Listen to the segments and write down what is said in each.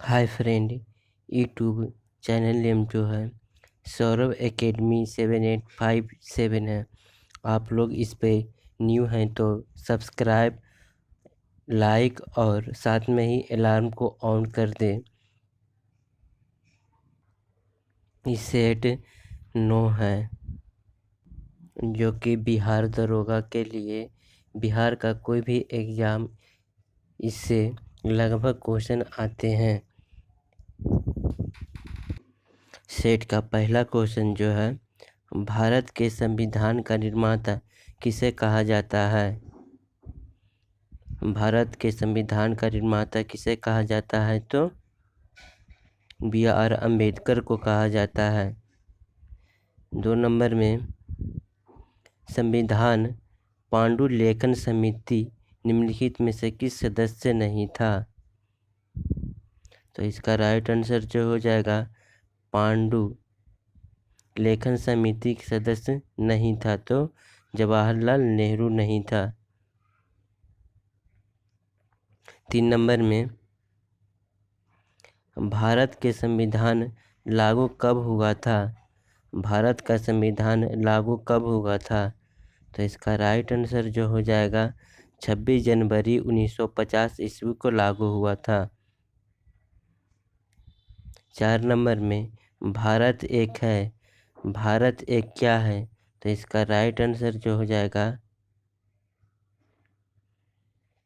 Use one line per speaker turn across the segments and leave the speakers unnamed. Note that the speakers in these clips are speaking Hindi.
Hi friend, YouTube channel name जो है सौरभ एकेडमी 7857 है। आप लोग इस पे न्यू हैं तो सब्सक्राइब, लाइक और साथ में ही अलार्म को ऑन कर दें। सेट 9 है जो कि बिहार दरोगा के लिए बिहार का कोई भी एग्ज़ाम इससे लगभग क्वेश्चन आते हैं। सेट का पहला क्वेश्चन जो है, भारत के संविधान का निर्माता किसे कहा जाता है? भारत के संविधान का निर्माता किसे कहा जाता है? तो BR अम्बेडकर को कहा जाता है। 2 नंबर में, संविधान पांडुलेखन समिति निम्नलिखित में से किस सदस्य नहीं था? तो इसका राइट आंसर जो हो जाएगा पांडु लेखन समिति के सदस्य नहीं था, तो जवाहरलाल नेहरू नहीं था। 3 नंबर में, भारत के संविधान लागू कब हुआ था? भारत का संविधान लागू कब हुआ था? तो इसका राइट आंसर जो हो जाएगा 26 जनवरी 1950 ईस्वी को लागू हुआ था। 4 नंबर में, भारत एक है, भारत एक क्या है? तो इसका राइट आंसर जो हो जाएगा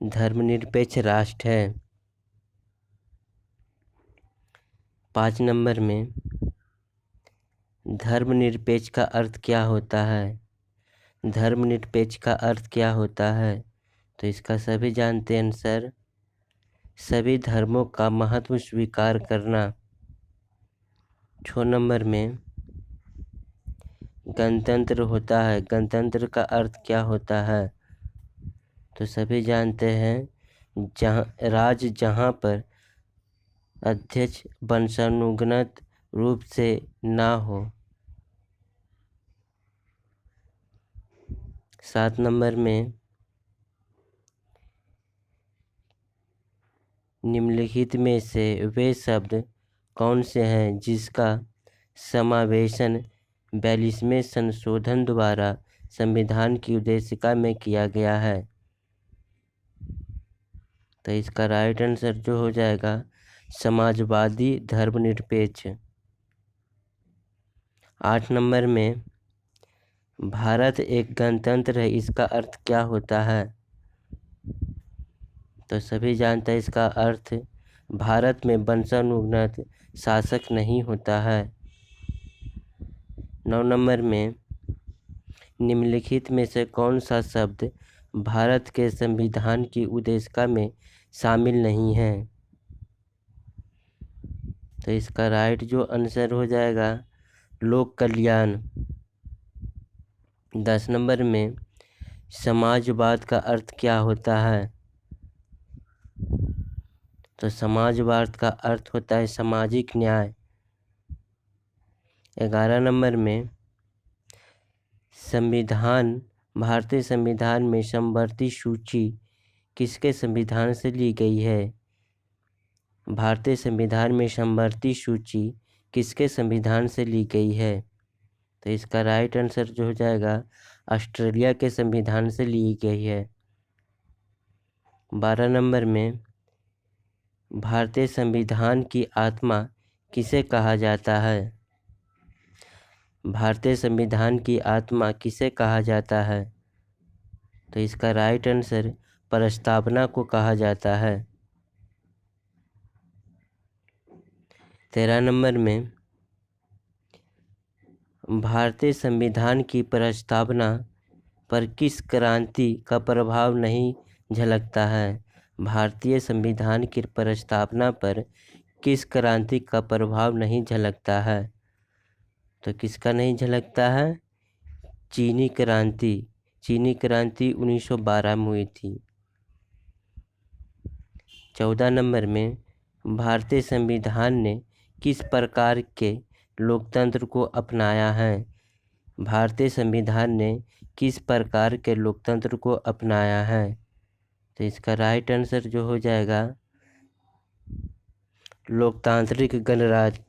धर्मनिरपेक्ष राष्ट्र है। 5 नंबर में, धर्मनिरपेक्ष का अर्थ क्या होता है? धर्मनिरपेक्ष का अर्थ क्या होता है? तो इसका सभी जानते हैं आंसर, सभी धर्मों का महत्व स्वीकार करना। 6 नंबर में, गणतंत्र होता है, गणतंत्र का अर्थ क्या होता है? तो सभी जानते हैं जहाँ पर अध्यक्ष वंशानुगत रूप से ना हो। 7 नंबर में, निम्नलिखित में से वे शब्द कौन से हैं जिसका समावेशन 42वें संशोधन द्वारा संविधान की उद्देशिका में किया गया है? तो इसका राइट आंसर जो हो जाएगा समाजवादी धर्मनिरपेक्ष। 8 नंबर में, भारत एक गणतंत्र है, इसका अर्थ क्या होता है? तो सभी जानते हैं इसका अर्थ, भारत में वंशानुगत शासक नहीं होता है। 9 नंबर में, निम्नलिखित में से कौन सा शब्द भारत के संविधान की उद्देशिका में शामिल नहीं है? तो इसका राइट जो आंसर हो जाएगा लोक कल्याण। 10 नंबर में, समाजवाद का अर्थ क्या होता है? तो समाजवाद का अर्थ होता है सामाजिक न्याय। 11 नंबर में, भारतीय संविधान में समवर्ती सूची किसके संविधान से ली गई है? भारतीय संविधान में समवर्ती सूची किसके संविधान से ली गई है? तो इसका राइट आंसर जो हो जाएगा ऑस्ट्रेलिया के संविधान से ली गई है। 12 नंबर में, भारतीय संविधान की आत्मा किसे कहा जाता है? भारतीय संविधान की आत्मा किसे कहा जाता है? तो इसका राइट आंसर प्रस्तावना को कहा जाता है। 13 नंबर में, भारतीय संविधान की प्रस्तावना पर किस क्रांति का प्रभाव नहीं झलकता है? भारतीय संविधान की प्रस्तावना पर किस क्रांति का प्रभाव नहीं झलकता है? तो किसका नहीं झलकता है? चीनी क्रांति। चीनी क्रांति 1912 में हुई थी। 14 नंबर में, भारतीय संविधान ने किस प्रकार के लोकतंत्र को अपनाया है? भारतीय संविधान ने किस प्रकार के लोकतंत्र को अपनाया है? तो इसका राइट आंसर जो हो जाएगा लोकतांत्रिक गणराज्य,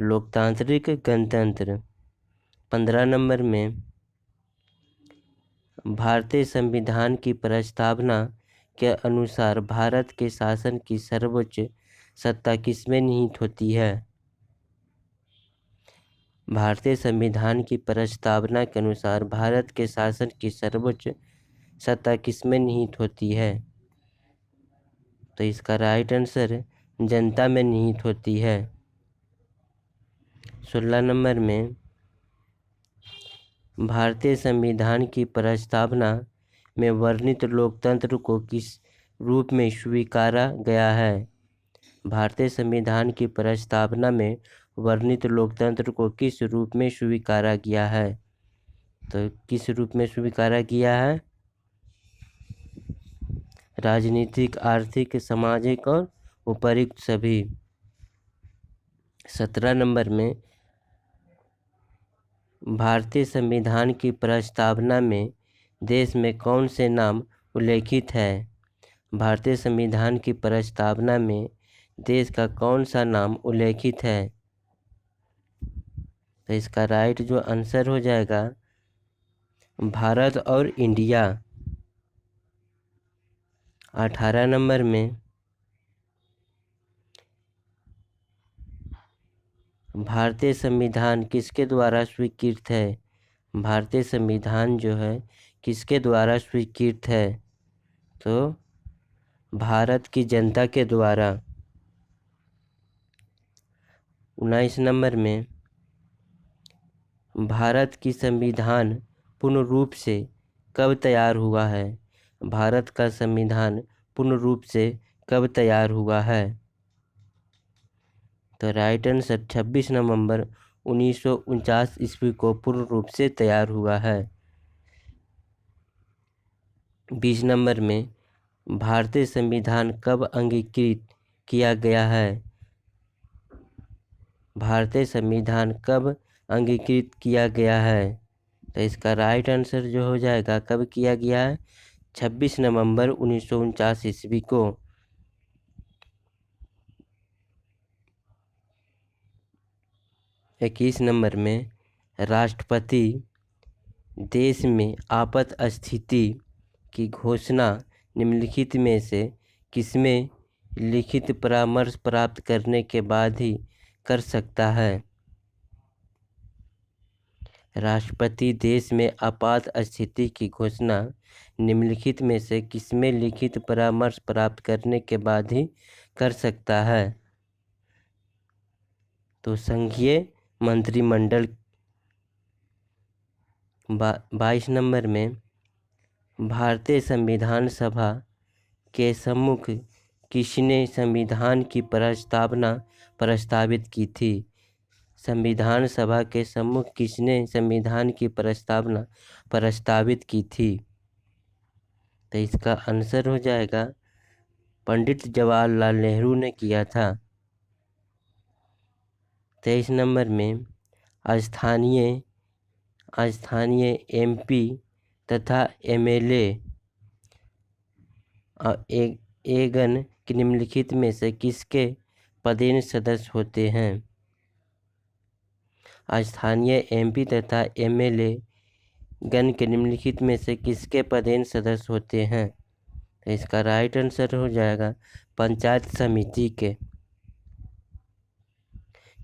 लोकतांत्रिक गणतंत्र। 15 नंबर में भारतीय संविधान की प्रस्तावना के अनुसार भारत के शासन की सर्वोच्च सत्ता किसमें निहित होती है? भारतीय संविधान की प्रस्तावना के अनुसार भारत के शासन की सर्वोच्च सत्ता किसमें निहित होती है? तो इसका राइट आंसर जनता में निहित होती है। 16 नंबर में भारतीय संविधान की प्रस्तावना में वर्णित लोकतंत्र को किस रूप में स्वीकारा गया है? भारतीय संविधान की प्रस्तावना में वर्णित लोकतंत्र को किस रूप में स्वीकारा गया है? तो किस रूप में स्वीकारा गया है? राजनीतिक, आर्थिक, सामाजिक और उपर्युक्त सभी। 17 नंबर में भारतीय संविधान की प्रस्तावना में देश में कौन से नाम उल्लेखित है? भारतीय संविधान की प्रस्तावना में देश का कौन सा नाम उल्लेखित है? तो इसका राइट जो आंसर हो जाएगा भारत और इंडिया। 18 नंबर में भारतीय संविधान किसके द्वारा स्वीकृत है? भारतीय संविधान जो है किसके द्वारा स्वीकृत है? तो भारत की जनता के द्वारा। 19 नंबर में भारत की संविधान पूर्ण रूप से कब तैयार हुआ है? भारत का संविधान पूर्ण रूप से कब तैयार हुआ है? तो राइट आंसर 26 नवंबर 1949 ईस्वी को पूर्ण रूप से तैयार हुआ है। 20 नंबर में भारतीय संविधान कब अंगीकृत किया गया है? भारतीय संविधान कब अंगीकृत किया गया है? तो इसका राइट आंसर जो हो जाएगा कब किया गया है? 26 नवंबर 1949 ईस्वी को। 21 नंबर में राष्ट्रपति देश में आपात स्थिति की घोषणा निम्नलिखित में से किसमें लिखित परामर्श प्राप्त करने के बाद ही कर सकता है? राष्ट्रपति देश में आपात स्थिति की घोषणा निम्नलिखित में से किसमें लिखित परामर्श प्राप्त करने के बाद ही कर सकता है? तो संघीय मंत्रिमंडल। 22 नंबर में भारतीय संविधान सभा के सम्मुख किसने संविधान की प्रस्तावना प्रस्तावित की थी? संविधान सभा के सम्मुख किसने संविधान की प्रस्तावना प्रस्तावित की थी? तो इसका आंसर हो जाएगा पंडित जवाहरलाल नेहरू ने किया था। 23 नंबर में स्थानीय एमपी तथा एमएलए गण के निम्नलिखित में से किसके पदेन सदस्य होते हैं? स्थानीय एमपी तथा एमएलए गण के निम्नलिखित में से किसके पदेन सदस्य होते हैं? तो इसका राइट आंसर हो जाएगा पंचायत समिति के।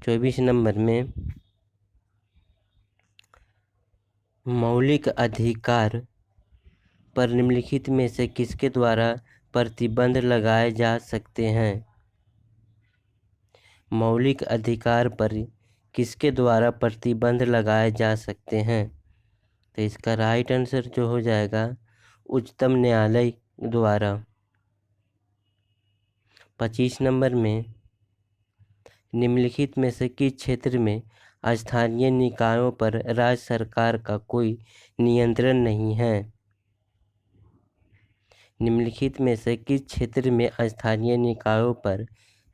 24 नंबर में मौलिक अधिकार पर निम्नलिखित में से किसके द्वारा प्रतिबंध लगाए जा सकते हैं? मौलिक अधिकार पर किसके द्वारा प्रतिबंध लगाए जा सकते हैं? तो इसका राइट आंसर जो हो जाएगा उच्चतम न्यायालय द्वारा। 25 नंबर में निम्नलिखित में से किस क्षेत्र में स्थानीय निकायों पर राज्य सरकार का कोई नियंत्रण नहीं है? निम्नलिखित में से किस क्षेत्र में स्थानीय निकायों पर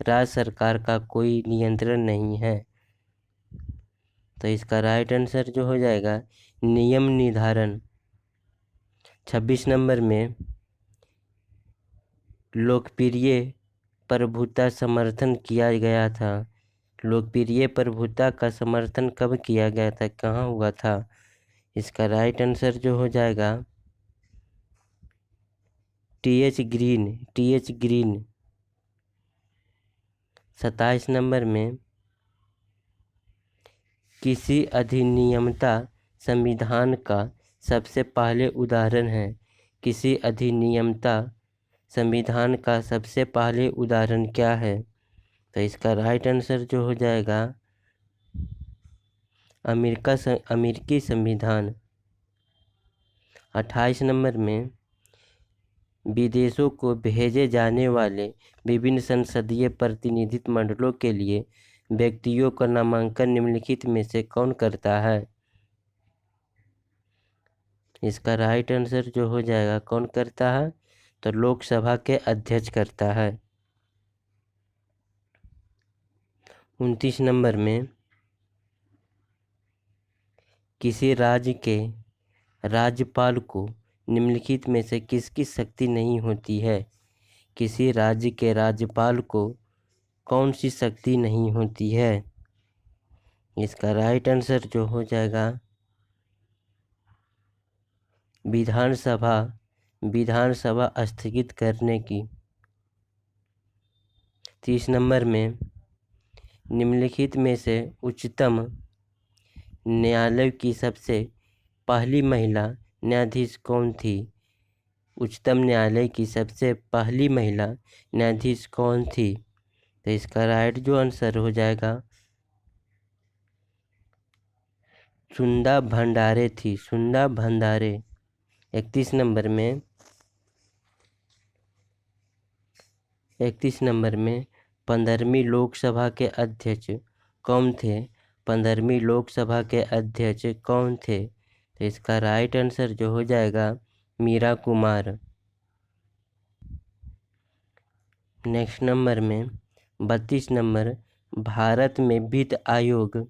राज्य सरकार का कोई नियंत्रण नहीं है? तो इसका राइट आंसर जो हो जाएगा नियम निर्धारण। 26 नंबर में लोकप्रिय प्रभुता समर्थन किया गया था? लोकप्रिय प्रभुता का समर्थन कब किया गया था, कहाँ हुआ था? इसका राइट आंसर जो हो जाएगा टी.एच. ग्रीन। 27 नंबर में किसी अधिनियमता संविधान का सबसे पहले उदाहरण है? किसी अधिनियमता संविधान का सबसे पहले उदाहरण क्या है? तो इसका राइट आंसर जो हो जाएगा अमेरिकी संविधान। 28 नंबर में विदेशों को भेजे जाने वाले विभिन्न संसदीय प्रतिनिधित्व मंडलों के लिए व्यक्तियों का नामांकन निम्नलिखित में से कौन करता है? इसका राइट आंसर जो हो जाएगा कौन करता है? तो लोकसभा के अध्यक्ष करता है। 29 नंबर में किसी राज्य के राज्यपाल को निम्नलिखित में से किसकी शक्ति नहीं होती है? किसी राज्य के राज्यपाल को कौन सी शक्ति नहीं होती है? इसका राइट आंसर जो हो जाएगा विधानसभा स्थगित करने की। 30 नंबर में निम्नलिखित में से उच्चतम न्यायालय की सबसे पहली महिला न्यायाधीश कौन थी? उच्चतम न्यायालय की सबसे पहली महिला न्यायाधीश कौन थी? तो इसका राइट जो आंसर हो जाएगा सुंदा भंडारे थी, सुंदा भंडारे। 31 नंबर में 15वीं लोकसभा के अध्यक्ष कौन थे? 15वीं लोकसभा के अध्यक्ष कौन थे? तो इसका राइट आंसर जो हो जाएगा मीरा कुमार। नेक्स्ट नंबर में 32 नंबर भारत में वित्त आयोग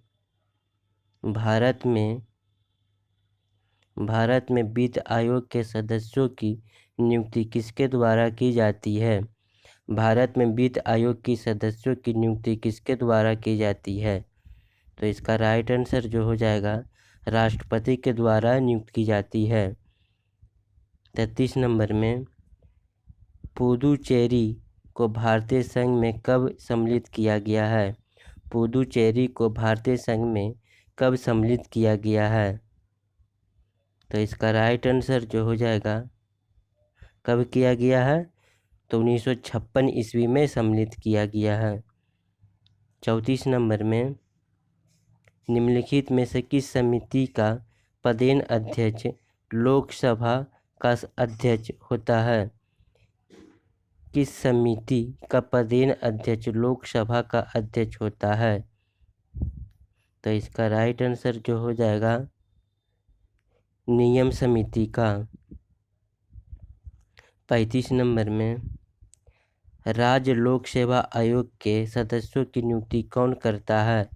वित्त आयोग के सदस्यों की नियुक्ति किसके द्वारा की जाती है? भारत में वित्त आयोग की सदस्यों की नियुक्ति किसके द्वारा की जाती है? तो इसका राइट आंसर जो हो जाएगा राष्ट्रपति के द्वारा नियुक्त की जाती है। 33 नंबर में पुदुचेरी को भारतीय संघ में कब सम्मिलित किया गया है? पुदुचेरी को भारतीय संघ में कब सम्मिलित किया गया है? तो इसका राइट आंसर जो हो जाएगा कब किया गया है? तो 1956 ईस्वी में सम्मिलित किया गया है। 34 नंबर में निम्नलिखित में से किस समिति का पदेन अध्यक्ष लोकसभा का अध्यक्ष होता है? किस समिति का पदेन अध्यक्ष लोकसभा का अध्यक्ष होता है? तो इसका राइट आंसर जो हो जाएगा नियम समिति का। 35 नंबर में राज्य लोक सेवा आयोग के सदस्यों की नियुक्ति कौन करता है?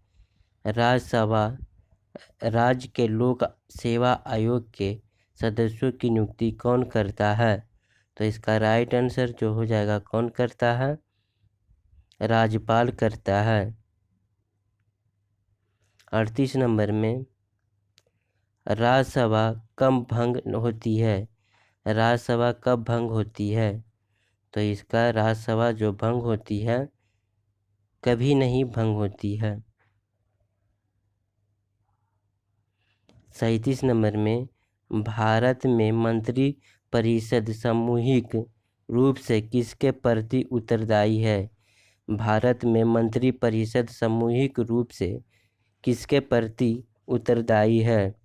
राज्य के लोक सेवा आयोग के सदस्यों की नियुक्ति कौन करता है? तो इसका राइट आंसर जो हो जाएगा कौन करता है? राज्यपाल करता है। 38 नंबर में राज्यसभा कब भंग होती है? राज्यसभा कब भंग होती है? तो इसका राज्यसभा जो भंग होती है कभी नहीं भंग होती है। 37 नंबर में भारत में मंत्री परिषद सामूहिक रूप से किसके प्रति उत्तरदायी है? भारत में मंत्री परिषद सामूहिक रूप से किसके प्रति उत्तरदायी है?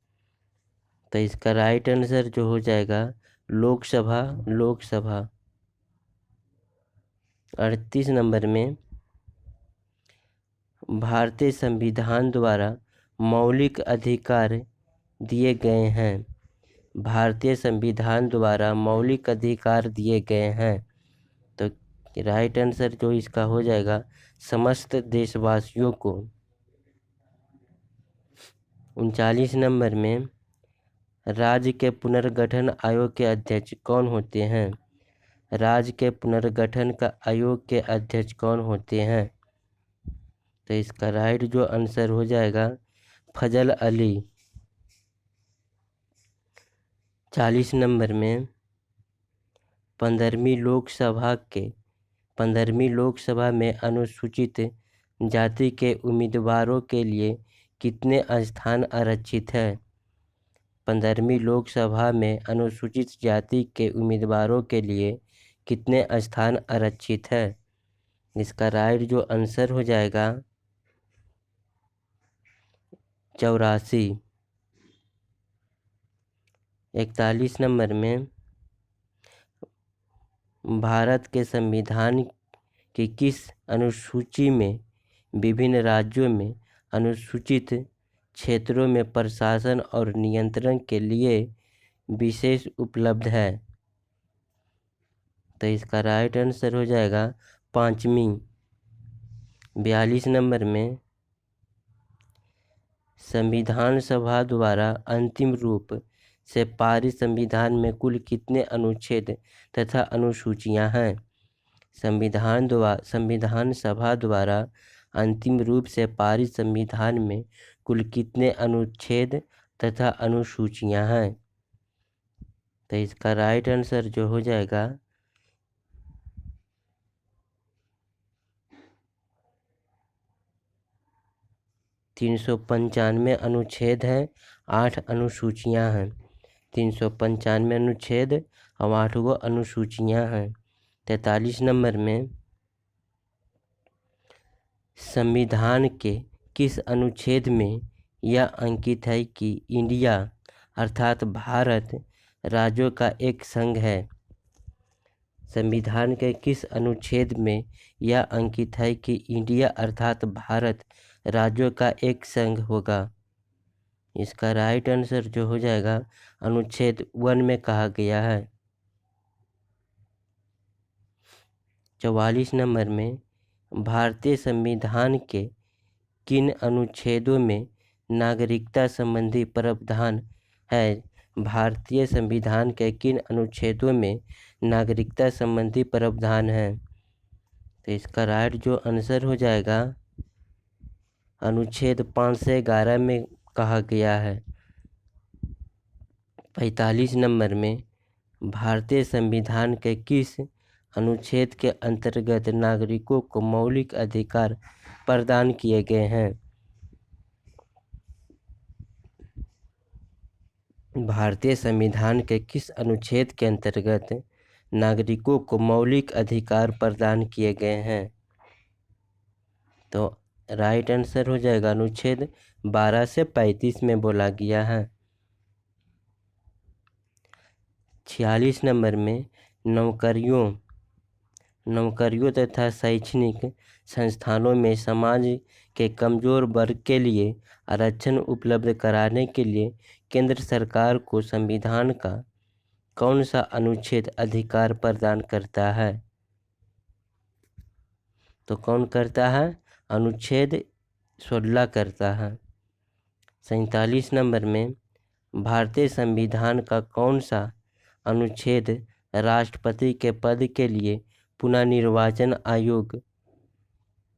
तो इसका राइट आंसर जो हो जाएगा लोकसभा। 38 नंबर में भारतीय संविधान द्वारा मौलिक अधिकार दिए गए हैं। भारतीय संविधान द्वारा मौलिक अधिकार दिए गए हैं। तो राइट आंसर जो इसका हो जाएगा समस्त देशवासियों को। 39 नंबर में राज्य के पुनर्गठन आयोग के अध्यक्ष कौन होते हैं? राज्य के पुनर्गठन का आयोग के अध्यक्ष कौन होते हैं? तो इसका राइट जो आंसर हो जाएगा फजल अली। 40 नंबर में 15वीं लोकसभा में अनुसूचित जाति के उम्मीदवारों के लिए कितने स्थान आरक्षित है? 15वीं लोकसभा में अनुसूचित जाति के उम्मीदवारों के लिए कितने स्थान आरक्षित है? इसका राइट जो आंसर हो जाएगा 84। 41 नंबर में भारत के संविधान की किस अनुसूची में विभिन्न राज्यों में अनुसूचित क्षेत्रों में प्रशासन और नियंत्रण के लिए विशेष उपलब्ध है? तो इसका राइट आंसर हो जाएगा 5वीं। 42 नंबर में संविधान सभा द्वारा अंतिम रूप से पारित संविधान में कुल कितने अनुच्छेद तथा अनुसूचियां हैं? संविधान सभा द्वारा अंतिम रूप से पारित संविधान में कुल कितने अनुच्छेद तथा अनुसूचियां हैं? तो इसका राइट आंसर जो हो जाएगा 395 अनुच्छेद हैं, 8 अनुसूचियां हैं। 395 अनुच्छेद और 8 गो अनुसूचियां हैं। 43 नंबर में संविधान के किस अनुच्छेद में यह अंकित है कि इंडिया अर्थात भारत राज्यों का एक संघ है? संविधान के किस अनुच्छेद में यह अंकित है कि इंडिया अर्थात भारत राज्यों का एक संघ होगा? इसका राइट आंसर जो हो जाएगा अनुच्छेद 1 में कहा गया है। 44 नंबर में भारतीय संविधान के किन अनुच्छेदों में नागरिकता संबंधी प्रावधान है? भारतीय संविधान के किन अनुच्छेदों में नागरिकता संबंधी प्रावधान है? तो इसका राइट जो आंसर हो जाएगा अनुच्छेद 5 से 11 में कहा गया है। 45 नंबर में भारतीय संविधान के किस अनुच्छेद के अंतर्गत नागरिकों को मौलिक अधिकार प्रदान किए गए हैं? भारतीय संविधान के किस अनुच्छेद के अंतर्गत नागरिकों को मौलिक अधिकार प्रदान किए गए हैं? तो राइट आंसर हो जाएगा अनुच्छेद 12 से 35 में बोला गया है। 46 नंबर में नौकरियों तथा शैक्षणिक संस्थानों में समाज के कमजोर वर्ग के लिए आरक्षण उपलब्ध कराने के लिए केंद्र सरकार को संविधान का कौन सा अनुच्छेद अधिकार प्रदान करता है? तो कौन करता है? अनुच्छेद 16 करता है। 47 नंबर में भारतीय संविधान का कौन सा अनुच्छेद राष्ट्रपति के पद के लिए पुनः निर्वाचन आयोग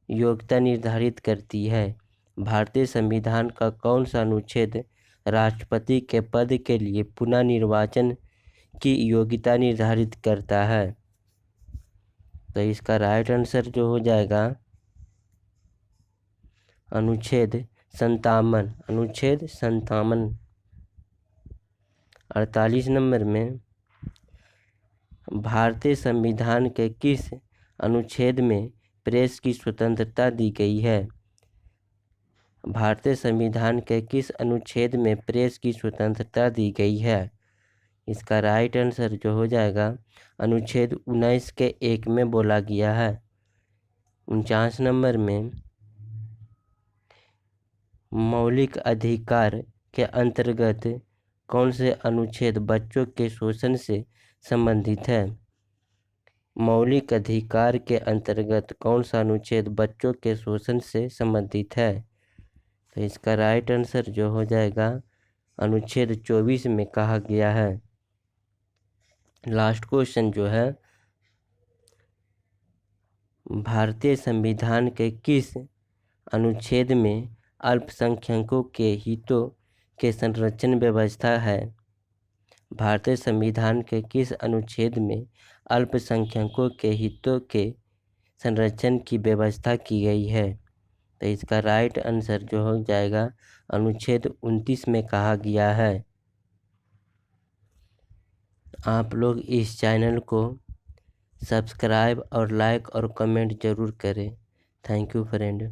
योग्यता निर्धारित करती है? भारतीय संविधान का कौन सा अनुच्छेद राष्ट्रपति के पद के लिए पुनः निर्वाचन की योग्यता निर्धारित करता है? तो इसका राइट आंसर जो हो जाएगा अनुच्छेद 57। 48 नंबर में भारतीय संविधान के किस अनुच्छेद में प्रेस की स्वतंत्रता दी गई है? भारतीय संविधान के किस अनुच्छेद में प्रेस की स्वतंत्रता दी गई है? इसका राइट आंसर जो हो जाएगा अनुच्छेद 19 के 1 में बोला गया है। 49 नंबर में मौलिक अधिकार के अंतर्गत कौन से अनुच्छेद बच्चों के शोषण से संबंधित है? मौलिक अधिकार के अंतर्गत कौन सा अनुच्छेद बच्चों के शोषण से संबंधित है? तो इसका राइट आंसर जो हो जाएगा अनुच्छेद 24 में कहा गया है। लास्ट क्वेश्चन जो है भारतीय संविधान के किस अनुच्छेद में अल्पसंख्यकों के हितों के संरक्षण व्यवस्था है? भारतीय संविधान के किस अनुच्छेद में अल्पसंख्यकों के हितों के संरक्षण की व्यवस्था की गई है? तो इसका राइट आंसर जो हो जाएगा अनुच्छेद 29 में कहा गया है। आप लोग इस चैनल को सब्सक्राइब और लाइक और कमेंट ज़रूर करें। Thank you friend.